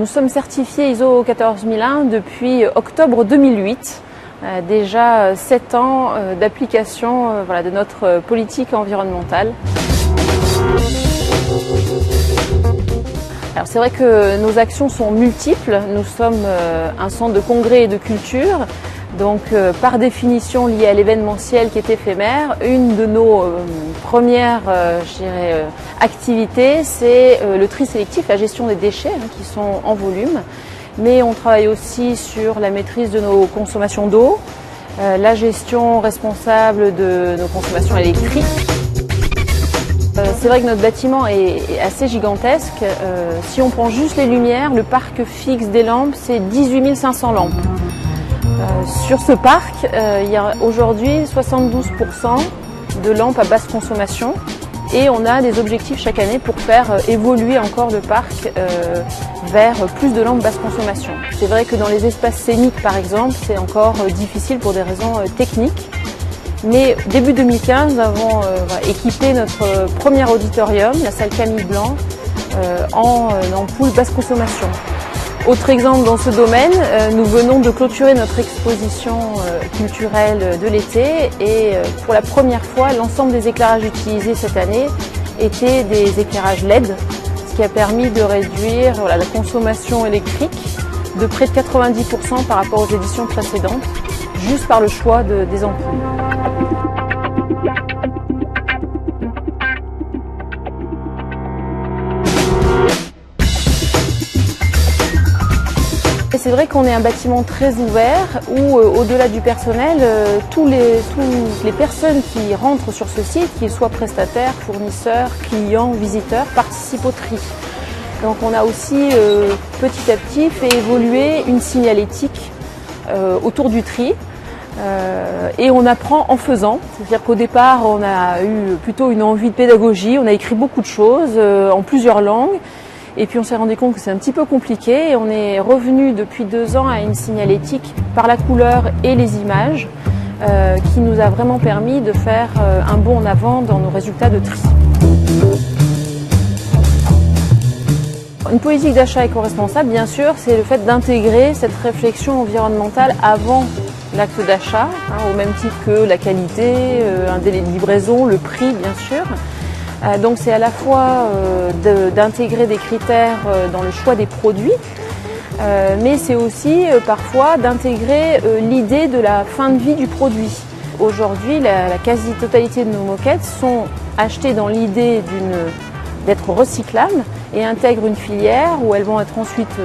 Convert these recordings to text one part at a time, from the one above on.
sommes certifiés ISO 14001 depuis octobre 2008. Déjà 7 ans d'application de notre politique environnementale. Alors c'est vrai que nos actions sont multiples. Nous sommes un centre de congrès et de culture, donc par définition lié à l'événementiel qui est éphémère. Une de nos premières activités, c'est le tri sélectif, la gestion des déchets qui sont en volume. Mais on travaille aussi sur la maîtrise de nos consommations d'eau, la gestion responsable de nos consommations électriques. C'est vrai que notre bâtiment est assez gigantesque. Si on prend juste les lumières, le parc fixe des lampes, c'est 18 500 lampes. Sur ce parc, il y a aujourd'hui 72% de lampes à basse consommation. Et on a des objectifs chaque année pour faire évoluer encore le parc vers plus de lampes basse consommation. C'est vrai que dans les espaces scéniques, par exemple, c'est encore difficile pour des raisons techniques. Mais début 2015, nous avons équipé notre premier auditorium, la salle Camille Blanc, en ampoules basse consommation. Autre exemple dans ce domaine, nous venons de clôturer notre exposition culturelle de l'été et pour la première fois, l'ensemble des éclairages utilisés cette année étaient des éclairages LED, ce qui a permis de réduire la consommation électrique de près de 90% par rapport aux éditions précédentes, juste par le choix des ampoules. C'est vrai qu'on est un bâtiment très ouvert où, au-delà du personnel, toutes les personnes qui rentrent sur ce site, qu'ils soient prestataires, fournisseurs, clients, visiteurs, participent au tri. Donc on a aussi petit à petit fait évoluer une signalétique autour du tri et on apprend en faisant. C'est-à-dire qu'au départ, on a eu plutôt une envie de pédagogie, on a écrit beaucoup de choses en plusieurs langues. Et puis on s'est rendu compte que c'est un petit peu compliqué et on est revenu depuis 2 ans à une signalétique par la couleur et les images qui nous a vraiment permis de faire un bond en avant dans nos résultats de tri. Une politique d'achat éco-responsable, bien sûr, c'est le fait d'intégrer cette réflexion environnementale avant l'acte d'achat, au même titre que la qualité, un délai de livraison, le prix, bien sûr. Donc c'est à la fois d'intégrer des critères dans le choix des produits, mais c'est aussi parfois d'intégrer l'idée de la fin de vie du produit. Aujourd'hui, la quasi-totalité de nos moquettes sont achetées dans l'idée d'être recyclables et intègrent une filière où elles vont être ensuite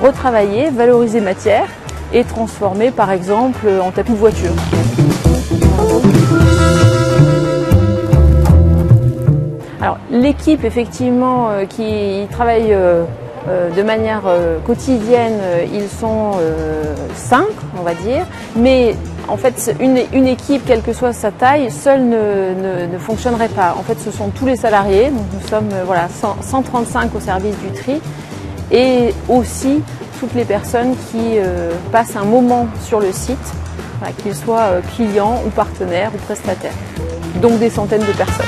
retravaillées, valorisées matière et transformées par exemple en tapis de voiture. Alors l'équipe effectivement qui travaille de manière quotidienne, ils sont 5 on va dire, mais en fait une équipe quelle que soit sa taille, seule ne fonctionnerait pas. En fait ce sont tous les salariés, donc nous sommes 135 au service du tri et aussi toutes les personnes qui passent un moment sur le site, qu'ils soient clients ou partenaires ou prestataires, donc des centaines de personnes.